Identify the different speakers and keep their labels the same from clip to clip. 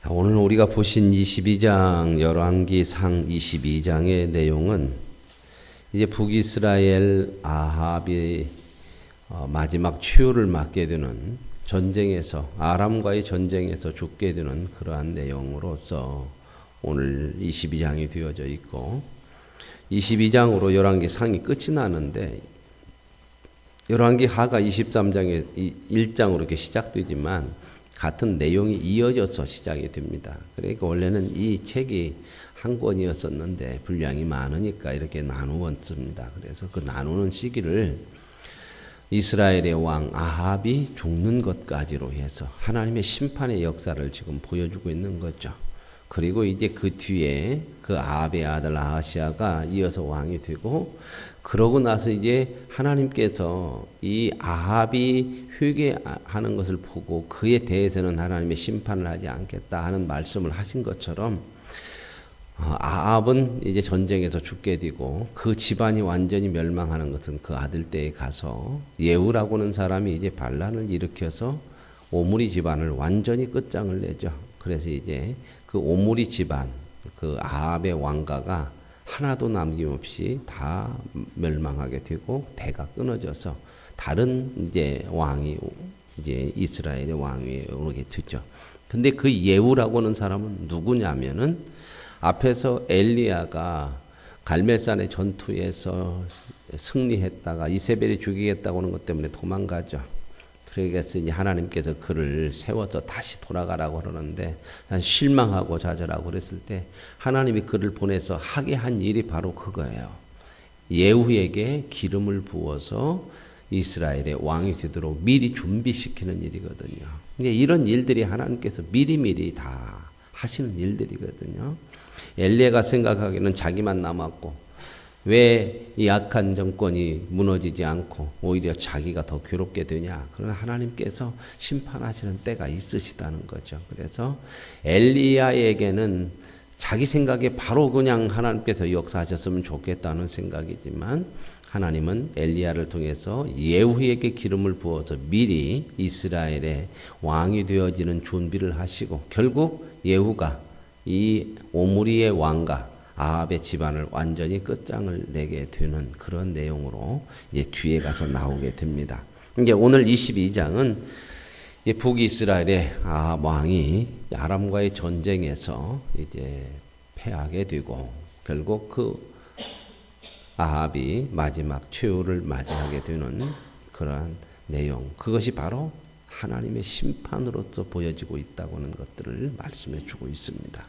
Speaker 1: 오늘 우리가 보신 22장 열왕기상 22장의 내용은 이제 북이스라엘 아합이 마지막 최후를 맞게 되는 전쟁에서 아람과의 전쟁에서 죽게 되는 그러한 내용으로서 오늘 22장이 되어져 있고 22장으로 열왕기상이 끝이 나는데 열왕기하가 23장에 1장으로 이렇게 시작되지만 같은 내용이 이어져서 시작이 됩니다. 그러니까 원래는 이 책이 한 권이었었는데 분량이 많으니까 이렇게 나누었습니다. 그래서 그 나누는 시기를 이스라엘의 왕 아합이 죽는 것까지로 해서 하나님의 심판의 역사를 지금 보여주고 있는 거죠. 그리고 이제 그 뒤에 그 아합의 아들 아하시아가 이어서 왕이 되고 그러고 나서 이제 하나님께서 이 아합이 회개하는 것을 보고 그에 대해서는 하나님의 심판을 하지 않겠다 하는 말씀을 하신 것처럼 아합은 이제 전쟁에서 죽게 되고 그 집안이 완전히 멸망하는 것은 그 아들 때에 가서 예후라고는 사람이 이제 반란을 일으켜서 오므리 집안을 완전히 끝장을 내죠. 그래서 이제 그 오므리 집안, 그 아합의 왕가가 하나도 남김없이 다 멸망하게 되고 대가 끊어져서 다른 이제 왕이 이제 이스라엘의 왕위에 오르게 되죠. 근데 그 예후라고는 사람은 누구냐면은 앞에서 엘리야가 갈멜산의 전투에서 승리했다가 이세벨이 죽이겠다고 하는 것 때문에 도망가죠. 그래서 이제 하나님께서 그를 세워서 다시 돌아가라고 그러는데 실망하고 좌절하고 그랬을 때 하나님이 그를 보내서 하게 한 일이 바로 그거예요. 예후에게 기름을 부어서 이스라엘의 왕이 되도록 미리 준비시키는 일이거든요. 이런 일들이 하나님께서 미리미리 다 하시는 일들이거든요. 엘리야가 생각하기에는 자기만 남았고 왜 이 악한 정권이 무너지지 않고 오히려 자기가 더 괴롭게 되냐. 그러나 하나님께서 심판하시는 때가 있으시다는 거죠. 그래서 엘리야에게는 자기 생각에 바로 그냥 하나님께서 역사하셨으면 좋겠다는 생각이지만 하나님은 엘리야를 통해서 예후에게 기름을 부어서 미리 이스라엘의 왕이 되어지는 준비를 하시고 결국 예후가 이 오므리의 왕가 아합의 집안을 완전히 끝장을 내게 되는 그런 내용으로 이제 뒤에 가서 나오게 됩니다. 이제 오늘 22장은 이제 북이스라엘의 아합 왕이 아람과의 전쟁에서 이제 패하게 되고 결국 그 아합이 마지막 최후를 맞이하게 되는 그러한 내용. 그것이 바로 하나님의 심판으로서 보여지고 있다고 하는 것들을 말씀해 주고 있습니다.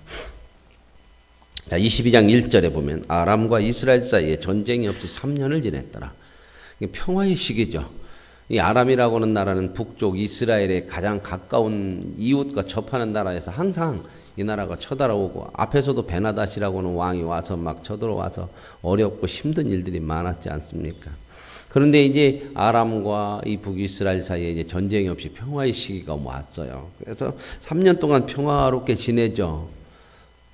Speaker 1: 자, 22장 1절에 보면 아람과 이스라엘 사이에 전쟁이 없이 3년을 지냈더라. 평화의 시기죠. 이 아람이라고 하는 나라는 북쪽 이스라엘의 가장 가까운 이웃과 접하는 나라에서 항상 이 나라가 쳐들어오고 앞에서도 베나닷이라고 하는 왕이 와서 막 쳐들어와서 어렵고 힘든 일들이 많았지 않습니까? 그런데 이제 아람과 이 북이스라엘 사이에 이제 전쟁이 없이 평화의 시기가 왔어요. 그래서 3년 동안 평화롭게 지내죠.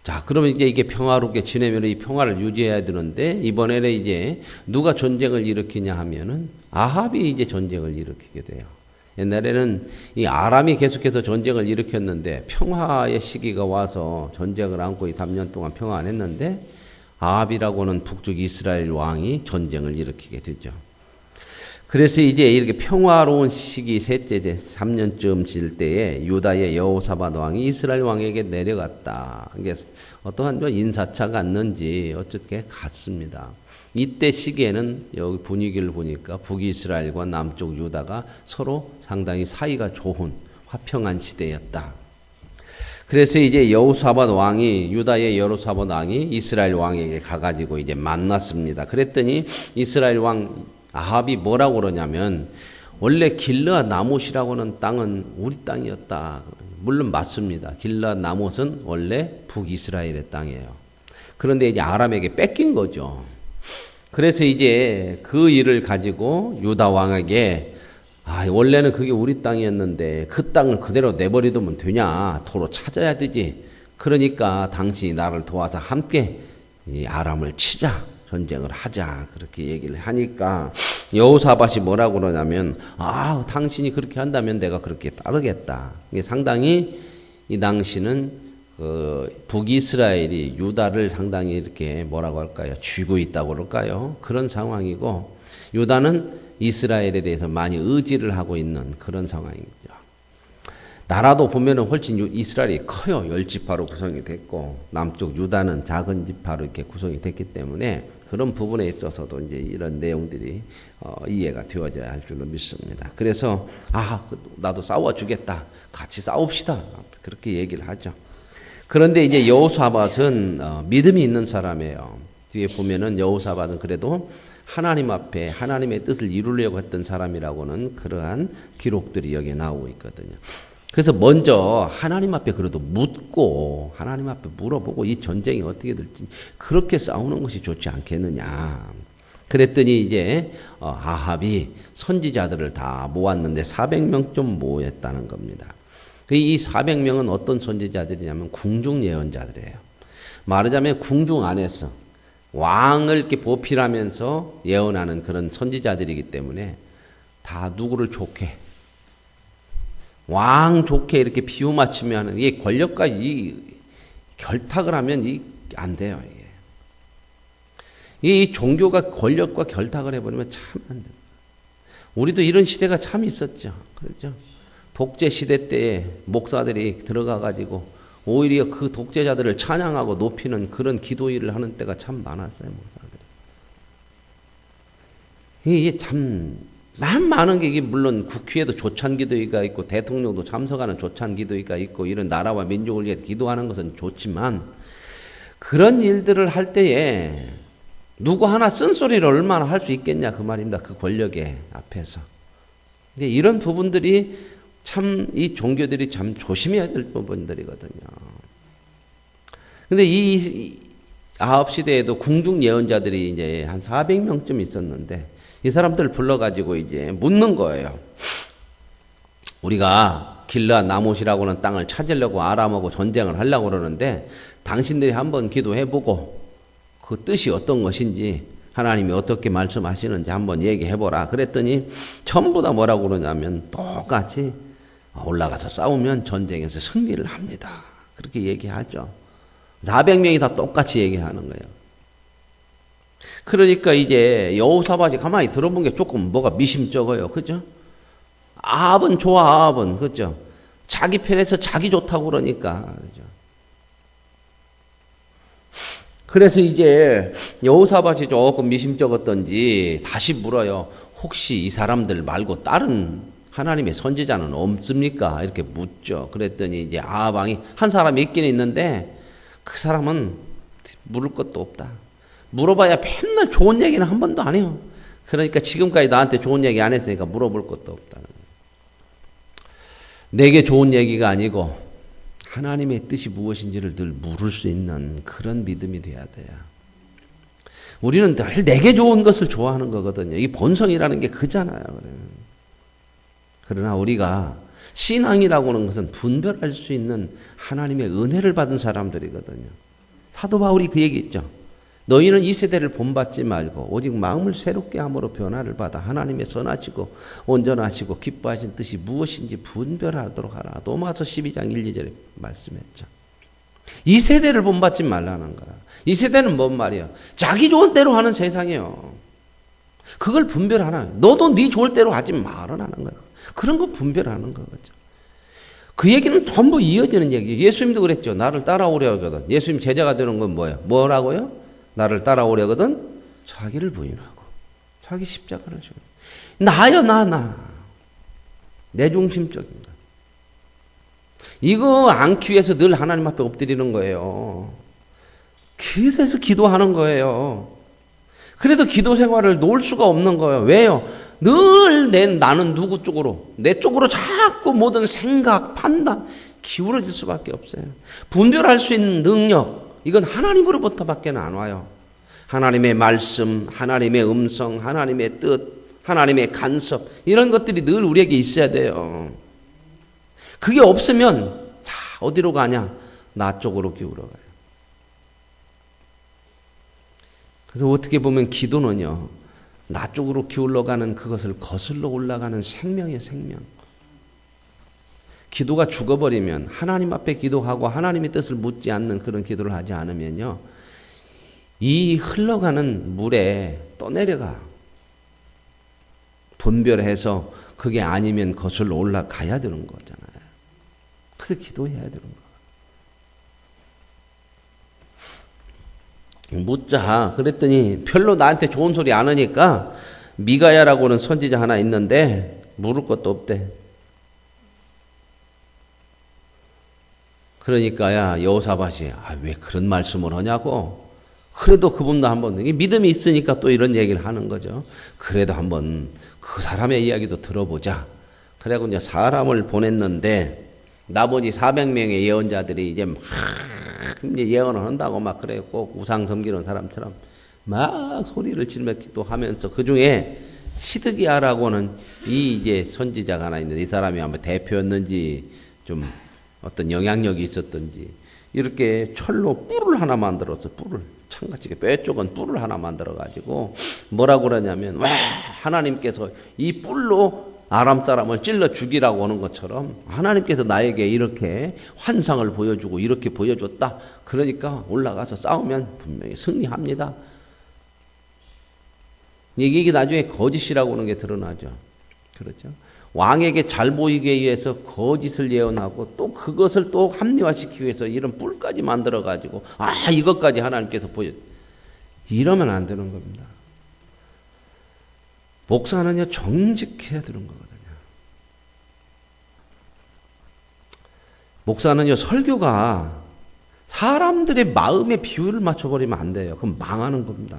Speaker 1: 자, 그러면 이제 이게 평화롭게 지내면 이 평화를 유지해야 되는데, 이번에는 이제 누가 전쟁을 일으키냐 하면은 아합이 이제 전쟁을 일으키게 돼요. 옛날에는 이 아람이 계속해서 전쟁을 일으켰는데, 평화의 시기가 와서 전쟁을 안고 이 3년 동안 평화 안 했는데, 아합이라고는 북쪽 이스라엘 왕이 전쟁을 일으키게 되죠. 그래서 이제 이렇게 평화로운 시기 셋째 3년쯤 질 때에 유다의 여호사밧 왕이 이스라엘 왕에게 내려갔다. 이게 어떠한 인사차 갔는지 어떻게 갔습니다. 이때 시기에는 여기 분위기를 보니까 북이스라엘과 남쪽 유다가 서로 상당히 사이가 좋은 화평한 시대였다. 그래서 이제 여호사밧 왕이 유다의 여호사밧 왕이 이스라엘 왕에게 가가지고 이제 만났습니다. 그랬더니 이스라엘 왕 아합이 뭐라고 그러냐면 원래 길르앗 나못이라고 하는 땅은 우리 땅이었다. 물론 맞습니다. 길르앗 나못은 원래 북이스라엘의 땅이에요. 그런데 이제 아람에게 뺏긴 거죠. 그래서 이제 그 일을 가지고 유다 왕에게 원래는 그게 우리 땅이었는데 그 땅을 그대로 내버려두면 되냐. 도로 찾아야 되지. 그러니까 당신이 나를 도와서 함께 이 아람을 치자. 전쟁을 하자 그렇게 얘기를 하니까 여호사밧이 뭐라고 그러냐면 당신이 그렇게 한다면 내가 그렇게 따르겠다. 이게 상당히 이 당시는 북이스라엘이 유다를 상당히 이렇게 뭐라고 할까요? 쥐고 있다고 그럴까요? 그런 상황이고 유다는 이스라엘에 대해서 많이 의지를 하고 있는 그런 상황이죠. 나라도 보면은 훨씬 이스라엘이 커요. 10지파로 구성이 됐고 남쪽 유다는 작은 지파로 이렇게 구성이 됐기 때문에 그런 부분에 있어서도 이제 이런 내용들이 이해가 되어져야 할 줄로 믿습니다. 그래서 나도 싸워주겠다. 같이 싸웁시다. 그렇게 얘기를 하죠. 그런데 이제 여호사밧은 믿음이 있는 사람이에요. 뒤에 보면은 여호사밧은 그래도 하나님 앞에 하나님의 뜻을 이루려고 했던 사람이라고는 그러한 기록들이 여기에 나오고 있거든요. 그래서 먼저 하나님 앞에 그래도 묻고 하나님 앞에 물어보고 이 전쟁이 어떻게 될지 그렇게 싸우는 것이 좋지 않겠느냐. 그랬더니 이제 아합이 선지자들을 다 모았는데 400명 좀 모였다는 겁니다. 이 400명은 어떤 선지자들이냐면 궁중 예언자들이에요. 말하자면 궁중 안에서 왕을 이렇게 보필하면서 예언하는 그런 선지자들이기 때문에 다 누구를 좋게 왕 좋게 이렇게 비유 맞추면 이게 권력과 이 결탁을 하면 안 돼요. 이 종교가 권력과 결탁을 해버리면 참 안 돼요. 우리도 이런 시대가 참 있었죠. 그렇죠? 독재 시대 때에 목사들이 들어가가지고 오히려 그 독재자들을 찬양하고 높이는 그런 기도 일을 하는 때가 참 많았어요. 목사들이. 이게 참 많은 게 이게 물론 국회에도 조찬 기도회가 있고 대통령도 참석하는 조찬 기도회가 있고 이런 나라와 민족을 위해 기도하는 것은 좋지만 그런 일들을 할 때에 누구 하나 쓴소리를 얼마나 할 수 있겠냐 그 말입니다. 그 권력의 앞에서. 근데 이런 부분들이 참 이 종교들이 참 조심해야 될 부분들이거든요. 근데 이 아합 시대에도 궁중 예언자들이 이제 한 400명쯤 있었는데 이 사람들을 불러가지고 이제 묻는 거예요. 우리가 길르앗 나못이라고 하는 땅을 찾으려고 아람하고 전쟁을 하려고 그러는데 당신들이 한번 기도해보고 그 뜻이 어떤 것인지 하나님이 어떻게 말씀하시는지 한번 얘기해보라. 그랬더니 전부 다 뭐라고 그러냐면 똑같이 올라가서 싸우면 전쟁에서 승리를 합니다. 그렇게 얘기하죠. 400명이 다 똑같이 얘기하는 거예요. 그러니까 이제 여호사밧이 가만히 들어본 게 조금 뭐가 미심쩍어요. 그죠? 아합은 좋아, 아합은. 그죠? 자기 편에서 자기 좋다고 그러니까. 그죠? 그래서 이제 여호사밧이 조금 미심쩍었던지 다시 물어요. 혹시 이 사람들 말고 다른 하나님의 선지자는 없습니까? 이렇게 묻죠. 그랬더니 이제 아합 왕이 한 사람이 있긴 있는데 그 사람은 물을 것도 없다. 물어봐야 맨날 좋은 얘기는 한 번도 안 해요. 그러니까 지금까지 나한테 좋은 얘기 안 했으니까 물어볼 것도 없다는 거예요. 내게 좋은 얘기가 아니고 하나님의 뜻이 무엇인지를 늘 물을 수 있는 그런 믿음이 돼야 돼요. 우리는 늘 내게 좋은 것을 좋아하는 거거든요. 이 본성이라는 게 그잖아요. 그러나 우리가 신앙이라고 하는 것은 분별할 수 있는 하나님의 은혜를 받은 사람들이거든요. 사도 바울이 그 얘기 있죠. 너희는 이 세대를 본받지 말고 오직 마음을 새롭게 함으로 변화를 받아 하나님의 선하시고 온전하시고 기뻐하신 뜻이 무엇인지 분별하도록 하라. 로마서 12장 1, 2절에 말씀했죠. 이 세대를 본받지 말라는 거야. 이 세대는 뭔 말이야? 자기 좋은 대로 하는 세상이에요. 그걸 분별하라. 너도 네 좋을 대로 하지 말아라는 거야. 그런 거 분별하는 거죠. 그 얘기는 전부 이어지는 얘기예요. 예수님도 그랬죠. 나를 따라오려거든. 예수님 제자가 되는 건 뭐예요? 뭐라고요? 나를 따라오려거든 자기를 부인하고 자기 십자가를 지고 나요 나 내중심적인 거 이거 않기 위해서 늘 하나님 앞에 엎드리는 거예요. 그래서 기도하는 거예요. 그래도 기도 생활을 놓을 수가 없는 거예요. 왜요? 늘 나는 누구 쪽으로 내 쪽으로 자꾸 모든 생각 판단 기울어질 수밖에 없어요. 분별할 수 있는 능력 이건 하나님으로부터밖에 안 와요. 하나님의 말씀, 하나님의 음성, 하나님의 뜻, 하나님의 간섭 이런 것들이 늘 우리에게 있어야 돼요. 그게 없으면 다 어디로 가냐? 나 쪽으로 기울어가요. 그래서 어떻게 보면 기도는요. 나 쪽으로 기울어가는 그것을 거슬러 올라가는 생명이에요. 생명. 기도가 죽어버리면 하나님 앞에 기도하고 하나님의 뜻을 묻지 않는 그런 기도를 하지 않으면요. 이 흘러가는 물에 떠내려가. 분별해서 그게 아니면 거슬러 올라가야 되는 거잖아요. 그래서 기도해야 되는 거예요. 묻자. 그랬더니 별로 나한테 좋은 소리 안 하니까 미가야라고는 선지자 하나 있는데 물을 것도 없대. 그러니까야 여호사밧이 왜 그런 말씀을 하냐고. 그래도 그분도 한번 믿음이 있으니까 또 이런 얘기를 하는 거죠. 그래도 한번 그 사람의 이야기도 들어보자. 그래고 이제 사람을 보냈는데 나머지 400명의 예언자들이 이제 막 예언을 한다고 막 그랬고 우상 섬기는 사람처럼 막 소리를 지르며 기도하면서 그 중에 시드기야라고는 이 이제 선지자가 하나 있는데 이 사람이 아마 대표였는지 좀 어떤 영향력이 있었던지 이렇게 철로 뿔을 하나 만들어서 뿔을 창같이 뼈 쪽은 뿔을 하나 만들어 가지고 뭐라고 그러냐면 와 하나님께서 이 뿔로 아람 사람을 찔러 죽이라고 하는 것처럼 하나님께서 나에게 이렇게 환상을 보여주고 이렇게 보여줬다. 그러니까 올라가서 싸우면 분명히 승리합니다. 이게 나중에 거짓이라고 하는 게 드러나죠. 그렇죠? 왕에게 잘 보이게 위해서 거짓을 예언하고 또 그것을 또 합리화시키기 위해서 이런 뿔까지 만들어 가지고 이것까지 하나님께서 이러면 안 되는 겁니다. 목사는요 정직해야 되는 거거든요. 목사는요 설교가 사람들의 마음에 비율을 맞춰버리면 안 돼요. 그럼 망하는 겁니다.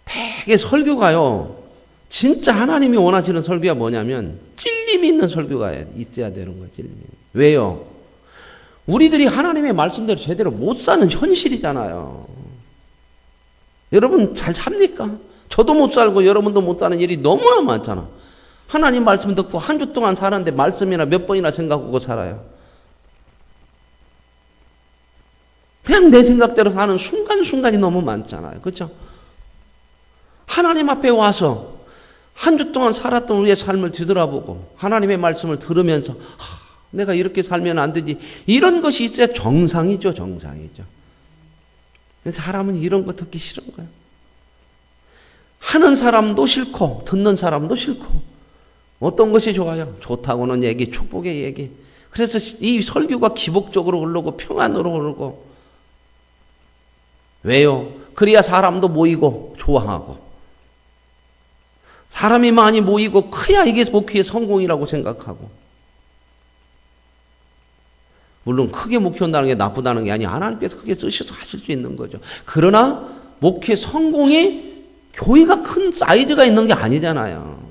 Speaker 1: 되게 설교가요 진짜 하나님이 원하시는 설교가 뭐냐면 찔림이 있는 설교가 있어야 되는 거예요. 찔림이. 왜요? 우리들이 하나님의 말씀대로 제대로 못 사는 현실이잖아요. 여러분 잘 삽니까? 저도 못 살고 여러분도 못 사는 일이 너무나 많잖아. 하나님 말씀 듣고 한 주 동안 사는데 말씀이나 몇 번이나 생각하고 살아요. 그냥 내 생각대로 사는 순간순간이 너무 많잖아요. 그렇죠? 하나님 앞에 와서 한 주 동안 살았던 우리의 삶을 뒤돌아보고 하나님의 말씀을 들으면서 내가 이렇게 살면 안 되지. 이런 것이 있어야 정상이죠. 정상이죠. 사람은 이런 거 듣기 싫은 거예요. 하는 사람도 싫고 듣는 사람도 싫고 어떤 것이 좋아요? 좋다고는 얘기, 축복의 얘기. 그래서 이 설교가 기복적으로 흐르고 평안으로 흐르고 왜요? 그래야 사람도 모이고 좋아하고 사람이 많이 모이고 커야 이게 목회의 성공이라고 생각하고 물론 크게 목회한다는 게 나쁘다는 게 아니라 하나님께서 크게 쓰셔서 하실 수 있는 거죠. 그러나 목회 성공이 교회가 큰 사이즈가 있는 게 아니잖아요.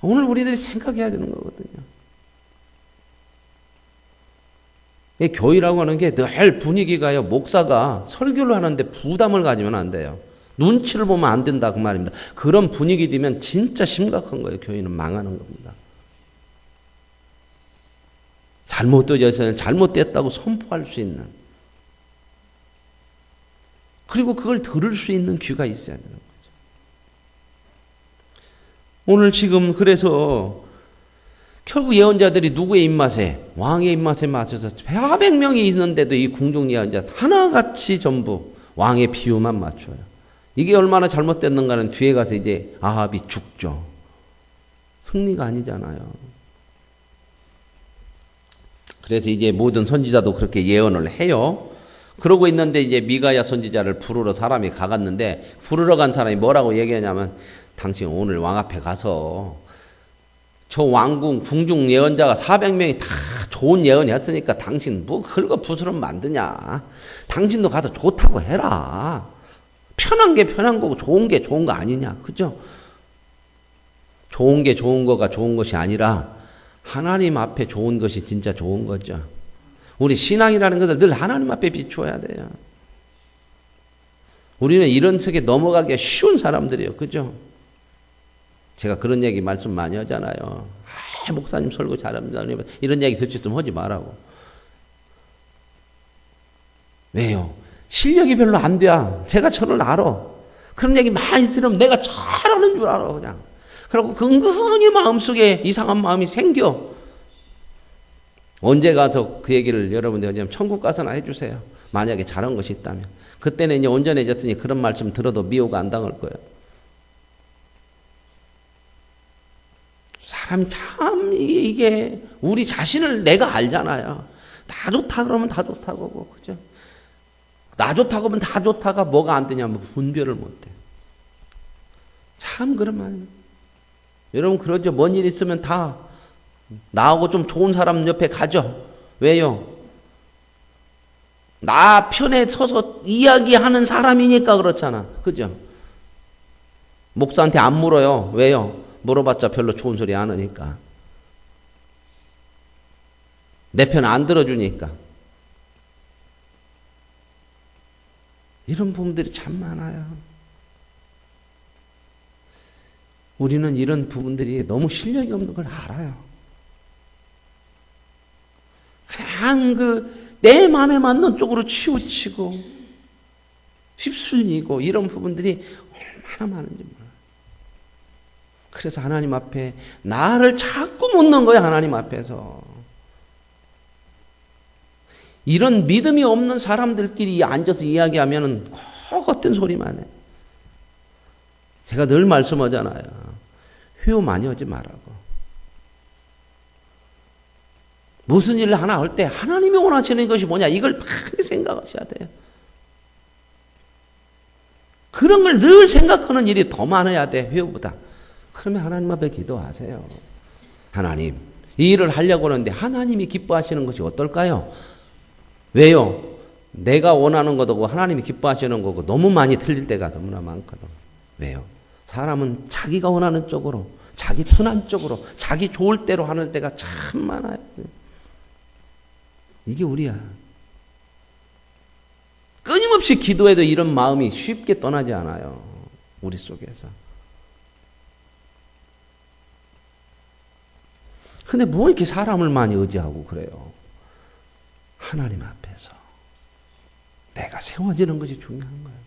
Speaker 1: 오늘 우리들이 생각해야 되는 거거든요. 이 교회라고 하는 게 늘 분위기가요. 목사가 설교를 하는데 부담을 가지면 안 돼요. 눈치를 보면 안 된다 그 말입니다. 그런 분위기 되면 진짜 심각한 거예요. 교회는 망하는 겁니다. 잘못되어서는 잘못됐다고 선포할 수 있는 그리고 그걸 들을 수 있는 귀가 있어야 되는 거죠. 오늘 지금 그래서 결국 예언자들이 누구의 입맛에? 왕의 입맛에 맞춰서 400명이 있는데도 이 궁중 예언자 하나같이 전부 왕의 비유만 맞춰요. 이게 얼마나 잘못됐는가는 뒤에 가서 이제 아합이 죽죠. 승리가 아니잖아요. 그래서 이제 모든 선지자도 그렇게 예언을 해요. 그러고 있는데 이제 미가야 선지자를 부르러 사람이 가갔는데 부르러 간 사람이 뭐라고 얘기하냐면 당신 오늘 왕 앞에 가서 저 왕궁 궁중 예언자가 400명이 다 좋은 예언이 했으니까 당신 뭐 긁어 부스럼 만드냐. 당신도 가서 좋다고 해라. 편한 게 편한 거고 좋은 게 좋은 거 아니냐. 그죠? 좋은 게 좋은 거가 좋은 것이 아니라 하나님 앞에 좋은 것이 진짜 좋은 거죠. 우리 신앙이라는 것을 늘 하나님 앞에 비추어야 돼요. 우리는 이런 속에 넘어가기가 쉬운 사람들이에요. 그죠? 제가 그런 얘기 말씀 많이 하잖아요. 목사님 설교 잘합니다. 이런 얘기 듣지 좀 하지 말라고. 왜요? 실력이 별로 안 돼. 제가 저를 알아. 그런 얘기 많이 들으면 내가 잘하는 하는 줄 알아 그냥. 그리고 근근히 마음속에 이상한 마음이 생겨. 언제 가서 그 얘기를 여러분들 하냐면 천국 가서나 해주세요. 만약에 잘한 것이 있다면. 그때는 이제 온전해졌으니 그런 말씀 들어도 미호가 안 당할 거예요. 사람이 참 이게 우리 자신을 내가 알잖아요. 다 좋다 그러면 다 좋다고 그죠? 나 좋다고 하면 다 좋다가 뭐가 안 되냐면 분별을 못해. 참 그러면 여러분 그러죠. 뭔 일 있으면 다 나하고 좀 좋은 사람 옆에 가죠. 왜요? 나 편에 서서 이야기하는 사람이니까 그렇잖아. 그죠? 목사한테 안 물어요. 왜요? 물어봤자 별로 좋은 소리 안 하니까. 내 편 안 들어주니까. 이런 부분들이 참 많아요. 우리는 이런 부분들이 너무 실력이 없는 걸 알아요. 그냥 내 마음에 맞는 쪽으로 치우치고 휩쓸리고 이런 부분들이 얼마나 많은지 몰라요. 그래서 하나님 앞에 나를 자꾸 묻는 거예요. 하나님 앞에서. 이런 믿음이 없는 사람들끼리 앉아서 이야기하면 허것된 소리만 해. 제가 늘 말씀하잖아요. 회유 많이 하지 말라고. 무슨 일을 하나 할 때 하나님이 원하시는 것이 뭐냐 이걸 많이 생각하셔야 돼요. 그런 걸 늘 생각하는 일이 더 많아야 돼. 회유보다. 그러면 하나님 앞에 기도하세요. 하나님 이 일을 하려고 하는데 하나님이 기뻐하시는 것이 어떨까요? 왜요? 내가 원하는 것하고 하나님이 기뻐하시는 거고 너무 많이 틀릴 때가 너무나 많거든. 왜요? 사람은 자기가 원하는 쪽으로 자기 편한 쪽으로 자기 좋을 대로 하는 때가 참 많아요. 이게 우리야. 끊임없이 기도해도 이런 마음이 쉽게 떠나지 않아요. 우리 속에서. 근데 뭐 이렇게 사람을 많이 의지하고 그래요? 하나님 앞에서 내가 세워지는 것이 중요한 거예요.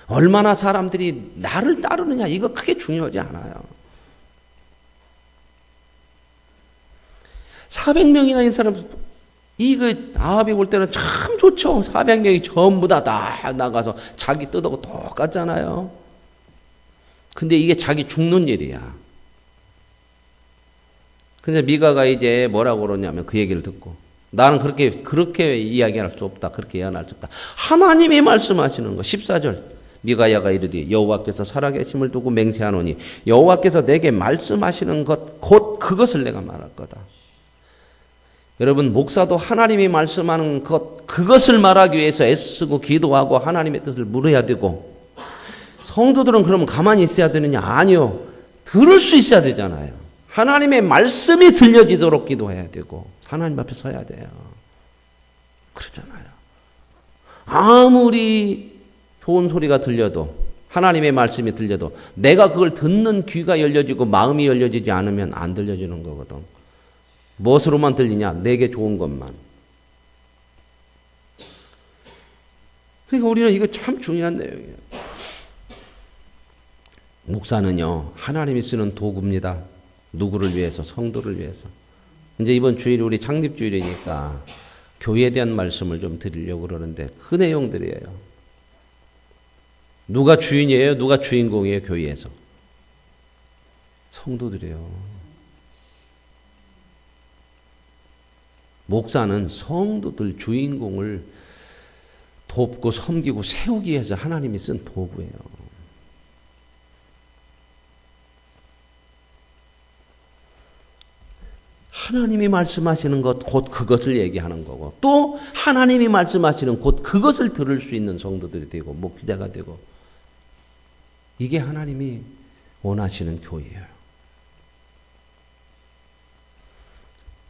Speaker 1: 얼마나 사람들이 나를 따르느냐 이거 크게 중요하지 않아요. 400명이나 이 사람 아합이 볼 때는 참 좋죠. 400명이 전부 다 나가서 자기 뜻하고 똑같잖아요. 근데 이게 자기 죽는 일이야. 근데 미가가 이제 뭐라고 그러냐면 그 얘기를 듣고 나는 그렇게 이야기할 수 없다. 그렇게 예언할 수 없다. 하나님이 말씀하시는 거 14절 미가야가 이르되 여호와께서 살아계심을 두고 맹세하노니 여호와께서 내게 말씀하시는 것 곧 그것을 내가 말할 거다. 여러분 목사도 하나님이 말씀하는 그것을 말하기 위해서 애쓰고 기도하고 하나님의 뜻을 물어야 되고 성도들은 그러면 가만히 있어야 되느냐? 아니요. 들을 수 있어야 되잖아요. 하나님의 말씀이 들려지도록 기도해야 되고 하나님 앞에 서야 돼요. 그렇잖아요. 아무리 좋은 소리가 들려도 하나님의 말씀이 들려도 내가 그걸 듣는 귀가 열려지고 마음이 열려지지 않으면 안 들려지는 거거든. 무엇으로만 들리냐? 내게 좋은 것만. 그러니까 우리는 이거 참 중요한 내용이에요. 목사는요 하나님이 쓰는 도구입니다. 누구를 위해서? 성도를 위해서. 이제 이번 주일 우리 창립주일이니까 교회에 대한 말씀을 좀 드리려고 그러는데 그 내용들이에요. 누가 주인이에요? 누가 주인공이에요? 교회에서. 성도들이에요. 목사는 성도들 주인공을 돕고 섬기고 세우기 위해서 하나님이 쓴 도구예요. 하나님이 말씀하시는 것 곧 그것을 얘기하는 거고 또 하나님이 말씀하시는 곧 그것을 들을 수 있는 성도들이 되고 목회자가 되고 이게 하나님이 원하시는 교회예요.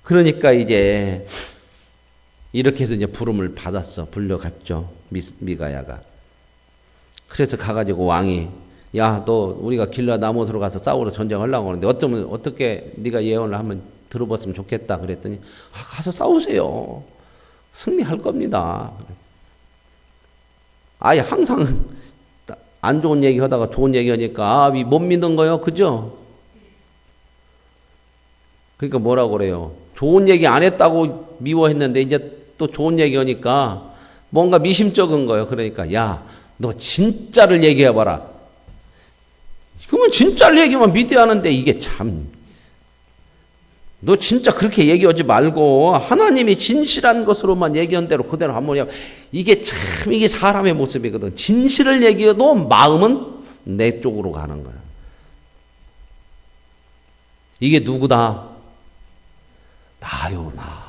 Speaker 1: 그러니까 이제 이렇게 해서 이제 부름을 받았어. 불려갔죠. 미가야가. 그래서 가가지고 왕이 야, 너 우리가 길라 나못으로 가서 싸우러 전쟁하려고 하는데 어떻게 네가 예언을 하면 들어봤으면 좋겠다 그랬더니 가서 싸우세요. 승리할 겁니다. 아예 항상 안 좋은 얘기 하다가 좋은 얘기 하니까 아합이 못 믿는 거예요. 그죠? 그러니까 뭐라고 그래요? 좋은 얘기 안 했다고 미워했는데 이제 또 좋은 얘기 하니까 뭔가 미심쩍은 거예요. 그러니까 야, 너 진짜를 얘기해봐라. 그러면 진짜를 얘기하면 믿어야 하는데 이게 참, 너 진짜 그렇게 얘기하지 말고 하나님이 진실한 것으로만 얘기한 대로 그대로 한번 해. 이게 참, 이게 사람의 모습이거든. 진실을 얘기해도 마음은 내 쪽으로 가는 거야. 이게 누구다? 나요, 나.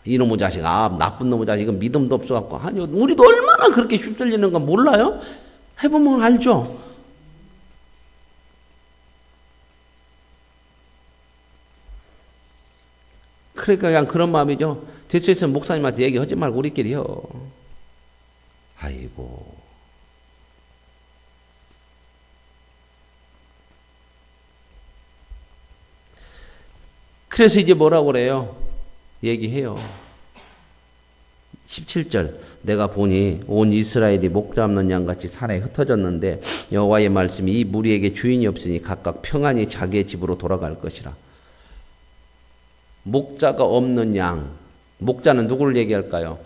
Speaker 1: 이놈의 자식, 나쁜 놈의 자식은 믿음도 없어갖고. 아니요, 우리도 얼마나 그렇게 휩쓸리는 건 몰라요? 해보면 알죠? 그러니까 그냥 그런 마음이죠. 대체에서 목사님한테 얘기하지 말고 우리끼리요. 아이고. 그래서 이제 뭐라고 그래요? 얘기해요. 17절. 내가 보니 온 이스라엘이 목 잡는 양같이 산에 흩어졌는데 여호와의 말씀이 이 무리에게 주인이 없으니 각각 평안히 자기의 집으로 돌아갈 것이라. 목자가 없는 양. 목자는 누구를 얘기할까요?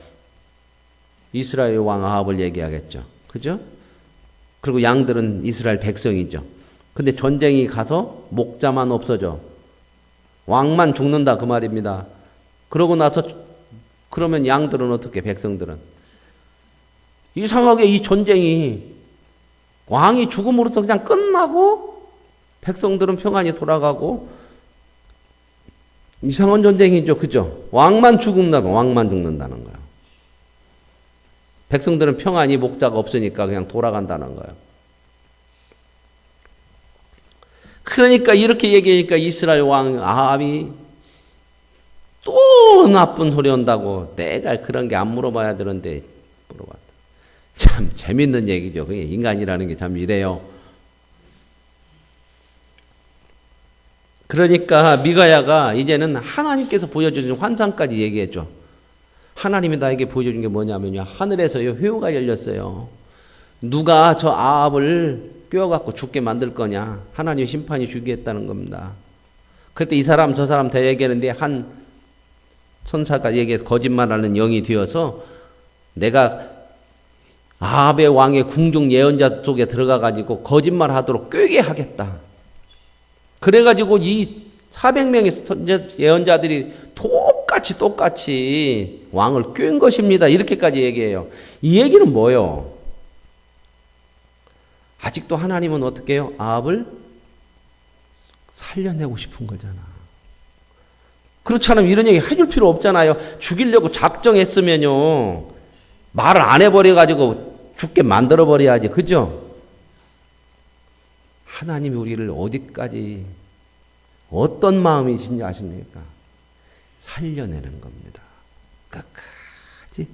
Speaker 1: 이스라엘 왕 아합을 얘기하겠죠. 그죠? 그리고 양들은 이스라엘 백성이죠. 근데 전쟁이 가서 목자만 없어져. 왕만 죽는다 그 말입니다. 그러고 나서 그러면 양들은 어떻게, 백성들은? 이상하게 이 전쟁이 왕이 죽음으로써 그냥 끝나고 백성들은 평안히 돌아가고 이상한 전쟁이죠. 그죠? 왕만 죽는다면 왕만 죽는다는 거예요. 백성들은 평안히 목자가 없으니까 그냥 돌아간다는 거예요. 그러니까 이렇게 얘기하니까 이스라엘 왕 아합이 또 나쁜 소리 한다고. 내가 그런 게 안 물어봐야 되는데 물어봤다. 참 재밌는 얘기죠. 그게 인간이라는 게 참 이래요. 그러니까 미가야가 이제는 하나님께서 보여주신 환상까지 얘기했죠. 하나님이 나에게 보여준 게 뭐냐면요. 하늘에서요 회오가 열렸어요. 누가 저 아합을 꿰어갖고 죽게 만들 거냐. 하나님의 심판이 주겠다는 겁니다. 그때 이 사람 저 사람 다 얘기하는데 한 천사가 얘기해서 거짓말하는 영이 되어서 내가 아합의 왕의 궁중 예언자 속에 들어가가지고 거짓말하도록 꿰게 하겠다. 그래가지고 이 400명의 예언자들이 똑같이 왕을 꿰은 것입니다. 이렇게까지 얘기해요. 이 얘기는 뭐예요? 아직도 하나님은 어떻게 해요? 아합을 살려내고 싶은 거잖아. 그렇지 않으면 이런 얘기 해줄 필요 없잖아요. 죽이려고 작정했으면요. 말을 안 해버려가지고 죽게 만들어버려야지. 그죠? 하나님이 우리를 어디까지, 어떤 마음이신지 아십니까? 살려내는 겁니다. 끝까지.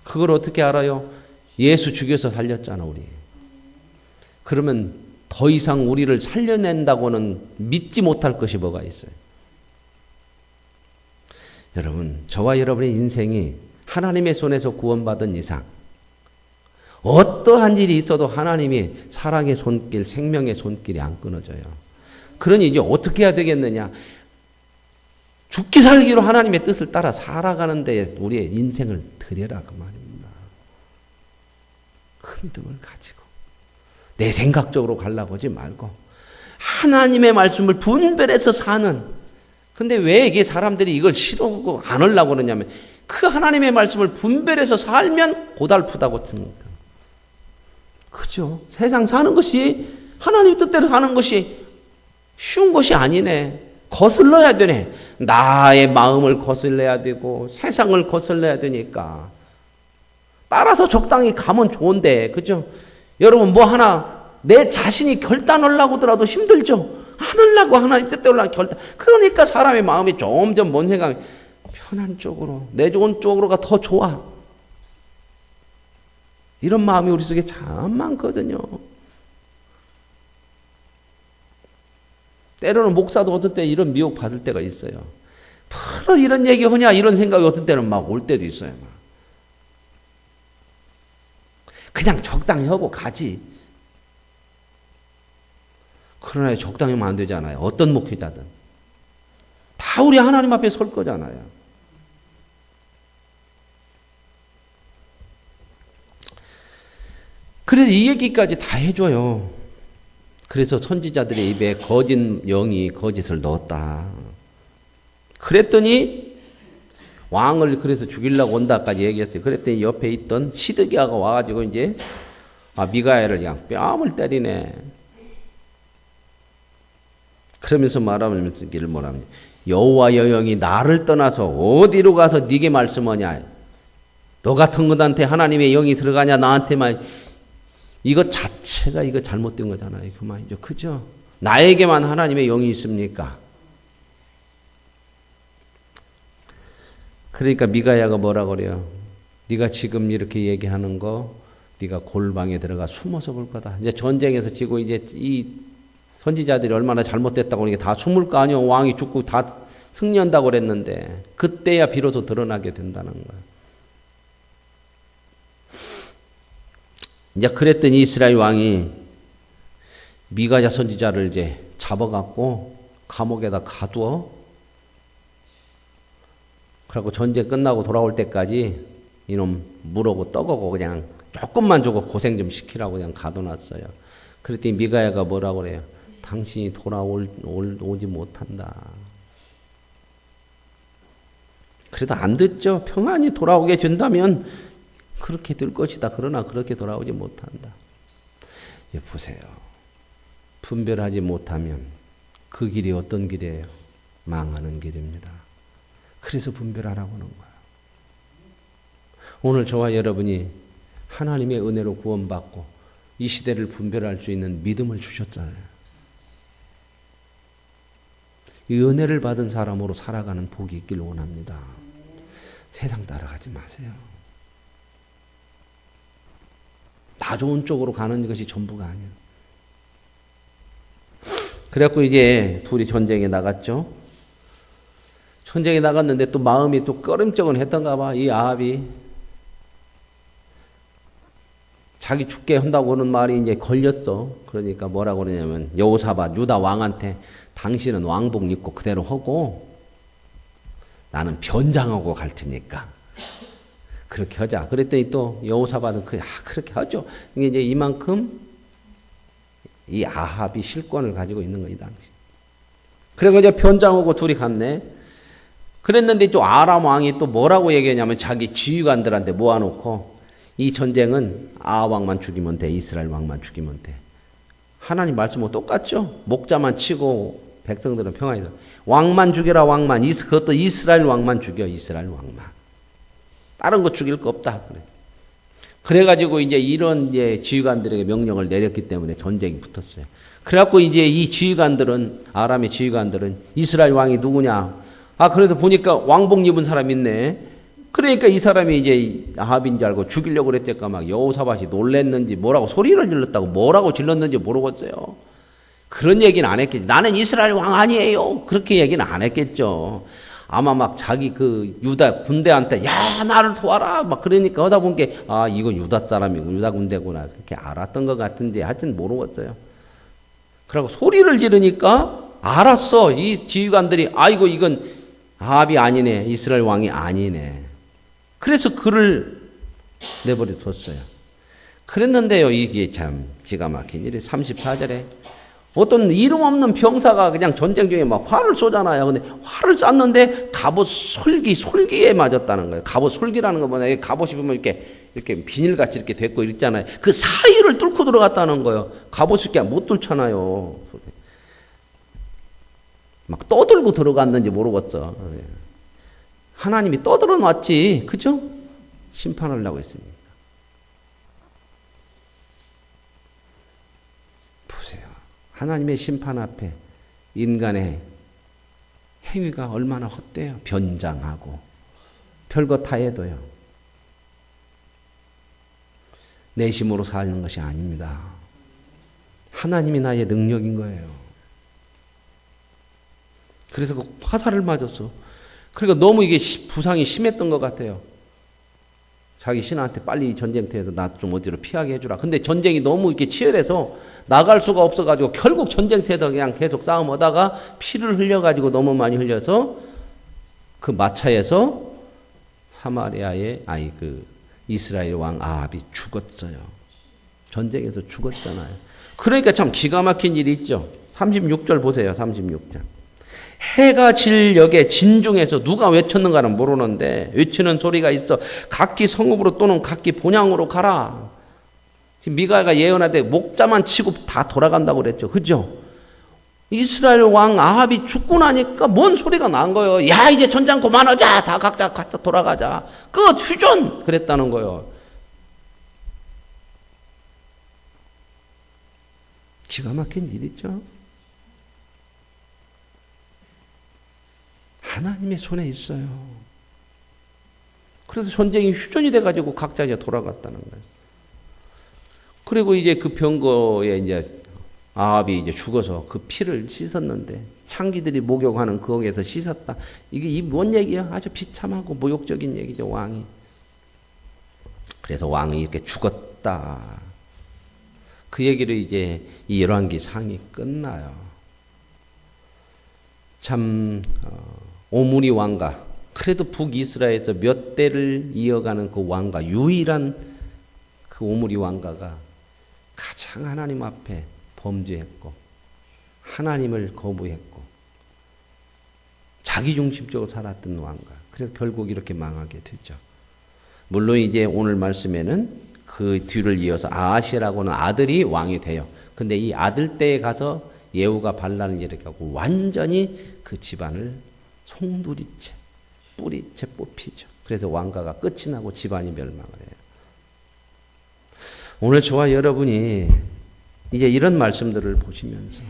Speaker 1: 그걸 어떻게 알아요? 예수 죽여서 살렸잖아, 우리. 그러면 더 이상 우리를 살려낸다고는 믿지 못할 것이 뭐가 있어요? 여러분, 저와 여러분의 인생이 하나님의 손에서 구원받은 이상 어떠한 일이 있어도 하나님이 사랑의 손길, 생명의 손길이 안 끊어져요. 그러니 이제 어떻게 해야 되겠느냐? 죽기 살기로 하나님의 뜻을 따라 살아가는 데 우리의 인생을 드려라 그 말입니다. 그 믿음을 가지고 내 생각적으로 가려고 하지 말고 하나님의 말씀을 분별해서 사는. 근데 왜 이게 사람들이 이걸 싫어하고 안 하려고 그러냐면 그 하나님의 말씀을 분별해서 살면 고달프다고 생각합니다. 그죠? 세상 사는 것이 하나님 뜻대로 사는 것이 쉬운 것이 아니네. 거슬러야 되네. 나의 마음을 거슬러야 되고 세상을 거슬러야 되니까. 따라서 적당히 가면 좋은데, 그죠? 여러분 뭐 하나 내 자신이 결단하려고 하더라도 힘들죠? 안 하려고 하나님 뜻대로 결단. 그러니까 사람의 마음이 점점 뭔 생각이 편한 쪽으로, 내 좋은 쪽으로가 더 좋아. 이런 마음이 우리 속에 참 많거든요. 때로는 목사도 어떤 때 이런 미혹 받을 때가 있어요. 바로 이런 얘기 하냐 이런 생각이 어떤 때는 막 올 때도 있어요. 막. 그냥 적당히 하고 가지. 그러나 적당히 하면 안 되잖아요. 어떤 목회자든. 다 우리 하나님 앞에 설 거잖아요. 그래서 이 얘기까지 다 해줘요. 그래서 선지자들의 입에 거짓 영이 거짓을 넣었다. 그랬더니 왕을 그래서 죽이려고 온다까지 얘기했어요. 그랬더니 옆에 있던 시드기야가 와가지고 이제 미가야를 그냥 뺨을 때리네. 그러면서 말하면서 길을 뭐라면 여호와의 영이 나를 떠나서 어디로 가서 네게 말씀하냐. 너 같은 것한테 하나님의 영이 들어가냐 나한테만. 이것 자체가 이거 잘못된 거잖아요. 그 말이죠. 그죠? 나에게만 하나님의 영이 있습니까? 그러니까 미가야가 뭐라 그래요? 네가 지금 이렇게 얘기하는 거 네가 골방에 들어가 숨어서 볼 거다. 이제 전쟁에서 지고 이제 이 선지자들이 얼마나 잘못됐다고 그러니까 다 숨을 거 아니에요. 왕이 죽고 다 승리한다고 그랬는데 그때야 비로소 드러나게 된다는 거예요. 이제 그랬더니 이스라엘 왕이 미가야 선지자를 이제 잡아갖고 감옥에다 가두어. 그리고 전쟁 끝나고 돌아올 때까지 이놈 물어고 떡하고 그냥 조금만 주고 고생 좀 시키라고 그냥 가둬놨어요. 그랬더니 미가야가 뭐라고 그래요? 당신이 오지 못한다. 그래도 안 듣죠. 평안히 돌아오게 된다면 그렇게 될 것이다. 그러나 그렇게 돌아오지 못한다. 보세요. 분별하지 못하면 그 길이 어떤 길이에요? 망하는 길입니다. 그래서 분별하라고 하는 거예요. 오늘 저와 여러분이 하나님의 은혜로 구원받고 이 시대를 분별할 수 있는 믿음을 주셨잖아요. 이 은혜를 받은 사람으로 살아가는 복이 있길 원합니다. 세상 따라가지 마세요. 나 좋은 쪽으로 가는 것이 전부가 아니에요. 그래갖고 이제 둘이 전쟁에 나갔죠. 전쟁에 나갔는데 또 마음이 또 꺼림쩍은 봐. 이 아합이 자기 죽게 한다고 하는 말이 이제 걸렸어. 그러니까 뭐라고 그러냐면 여호사밧 유다 왕한테 당신은 왕복 입고 그대로 하고 나는 변장하고 갈 테니까 그렇게 하자. 그랬더니 또 여호사밧은 그렇게 하죠. 이게 이제 이만큼 이 아합이 실권을 가지고 있는 거이 당시. 그래서 이제 변장하고 둘이 갔네. 그랬는데 또 아람 왕이 또 뭐라고 얘기하냐면 자기 지휘관들한테 모아놓고 이 전쟁은 아합 왕만 죽이면 돼. 이스라엘 왕만 죽이면 돼. 하나님 말씀하고 똑같죠. 목자만 치고 백성들은 평안히 왕만 죽여라. 왕만. 그것도 이스라엘 왕만 죽여. 이스라엘 왕만. 다른 거 죽일 거 없다. 그래가지고 이제 이런 이제 지휘관들에게 명령을 내렸기 때문에 전쟁이 붙었어요. 그래갖고 이제 이 지휘관들은, 아람의 지휘관들은 이스라엘 왕이 누구냐? 그래서 보니까 왕복 입은 사람이 있네. 그러니까 이 사람이 이제 아합인 줄 알고 죽이려고 그랬대까 막 여호사밧이 놀랬는지 뭐라고 소리를 질렀다고 뭐라고 질렀는지 모르겠어요. 그런 얘기는 안 했겠죠. 나는 이스라엘 왕 아니에요. 그렇게 얘기는 안 했겠죠. 아마 막 자기 그 유다 군대한테 야 나를 도와라 막 그러니까 하다 보니까 이거 유다 사람이고 유다 군대구나 그렇게 알았던 것 같은데 하여튼 모르겠어요. 그리고 소리를 지르니까 알았어. 이 지휘관들이 아이고 이건 아합이 아니네. 이스라엘 왕이 아니네. 그래서 그를 내버려 뒀어요. 그랬는데요. 이게 참 기가 막힌 일이 34절에 어떤 이름 없는 병사가 그냥 전쟁 중에 막 활을 쏘잖아요. 근데 활을 쐈는데 갑옷 솔기에 맞았다는 거예요. 갑옷 솔기라는 거 뭐냐. 갑옷이 보면 이렇게 비닐같이 이렇게 됐고 있잖아요. 그 사이를 뚫고 들어갔다는 거예요. 갑옷이 이렇게 못 뚫잖아요. 막 떠들고 들어갔는지 모르겠어. 하나님이 떠들어 놨지. 그죠? 심판하려고 했으니까. 보세요. 하나님의 심판 앞에 인간의 행위가 얼마나 헛돼요. 변장하고 별거 다 해도요. 내심으로 사는 것이 아닙니다. 하나님이 나의 능력인 거예요. 그래서 그 화살을 맞았어. 그러니까 너무 이게 부상이 심했던 것 같아요. 자기 신하한테 빨리 전쟁터에서 나 좀 어디로 피하게 해주라. 근데 전쟁이 너무 이렇게 치열해서 나갈 수가 없어가지고 결국 전쟁터에서 그냥 계속 싸움하다가 피를 흘려가지고 너무 많이 흘려서 그 마차에서 이스라엘 왕 아합이 죽었어요. 전쟁에서 죽었잖아요. 그러니까 참 기가 막힌 일이 있죠. 36절 보세요. 36절. 해가 질 역에 진중에서 누가 외쳤는가는 모르는데 외치는 소리가 있어. 각기 성읍으로 또는 각기 본향으로 가라. 지금 미가가 예언할 때 목자만 치고 다 돌아간다고 그랬죠. 그죠? 이스라엘 왕 아합이 죽고 나니까 뭔 소리가 난 거예요. 야, 이제 전장 그만하자. 다 각자 돌아가자. 끝, 휴전! 그랬다는 거예요. 기가 막힌 일이죠. 하나님의 손에 있어요. 그래서 전쟁이 휴전이 돼가지고 각자 이제 돌아갔다는 거예요. 그리고 이제 그 병거에 이제 아합이 이제 죽어서 그 피를 씻었는데 창기들이 목욕하는 거기에서 씻었다. 이게 뭔 얘기야? 아주 비참하고 모욕적인 얘기죠, 왕이. 그래서 왕이 이렇게 죽었다. 그 얘기를 이제 이 열왕기 상이 끝나요. 참 오므리 왕가, 그래도 북이스라엘에서 몇 대를 이어가는 그 왕가, 유일한 그 오므리 왕가가 가장 하나님 앞에 범죄했고 하나님을 거부했고 자기중심적으로 살았던 왕가. 그래서 결국 이렇게 망하게 되죠. 물론 이제 오늘 말씀에는 그 뒤를 이어서 아하시라고는 아들이 왕이 돼요. 근데 이 아들 때에 가서 예후가 반란을 일으켜고 완전히 그 집안을 송두리째, 뿌리째 뽑히죠. 그래서 왕가가 끝이 나고 집안이 멸망을 해요. 오늘 저와 여러분이 이제 이런 말씀들을 보시면서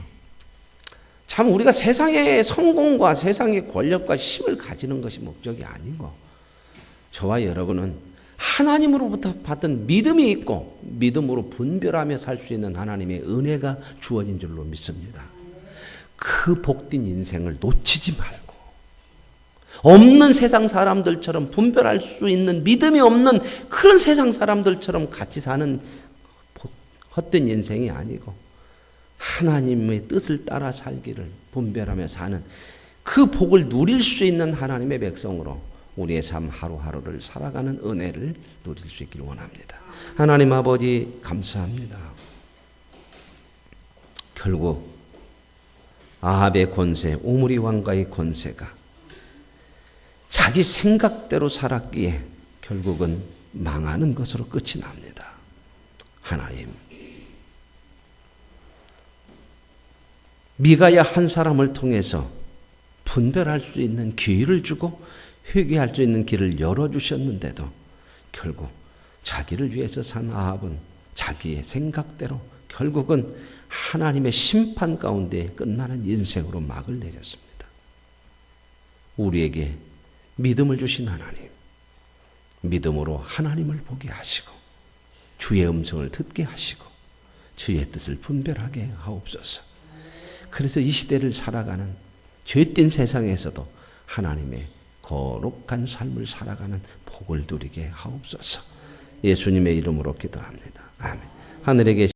Speaker 1: 참 우리가 세상의 성공과 세상의 권력과 힘을 가지는 것이 목적이 아니고 저와 여러분은 하나님으로부터 받은 믿음이 있고 믿음으로 분별하며 살 수 있는 하나님의 은혜가 주어진 줄로 믿습니다. 그 복된 인생을 놓치지 말고 없는 세상 사람들처럼 분별할 수 있는 믿음이 없는 그런 세상 사람들처럼 같이 사는 헛된 인생이 아니고 하나님의 뜻을 따라 살기를 분별하며 사는 그 복을 누릴 수 있는 하나님의 백성으로 우리의 삶 하루하루를 살아가는 은혜를 누릴 수 있기를 원합니다. 하나님 아버지 감사합니다. 결국 아합의 권세, 오므리 왕가의 권세가 자기 생각대로 살았기에 결국은 망하는 것으로 끝이 납니다. 하나님, 미가야 한 사람을 통해서 분별할 수 있는 기회를 주고 회개할 수 있는 길을 열어주셨는데도 결국 자기를 위해서 산 아합은 자기의 생각대로 결국은 하나님의 심판 가운데 끝나는 인생으로 막을 내렸습니다. 우리에게 믿음을 주신 하나님, 믿음으로 하나님을 보게 하시고 주의 음성을 듣게 하시고 주의 뜻을 분별하게 하옵소서. 그래서 이 시대를 살아가는 죄된 세상에서도 하나님의 거룩한 삶을 살아가는 복을 누리게 하옵소서. 예수님의 이름으로 기도합니다. 아멘. 하늘에 계신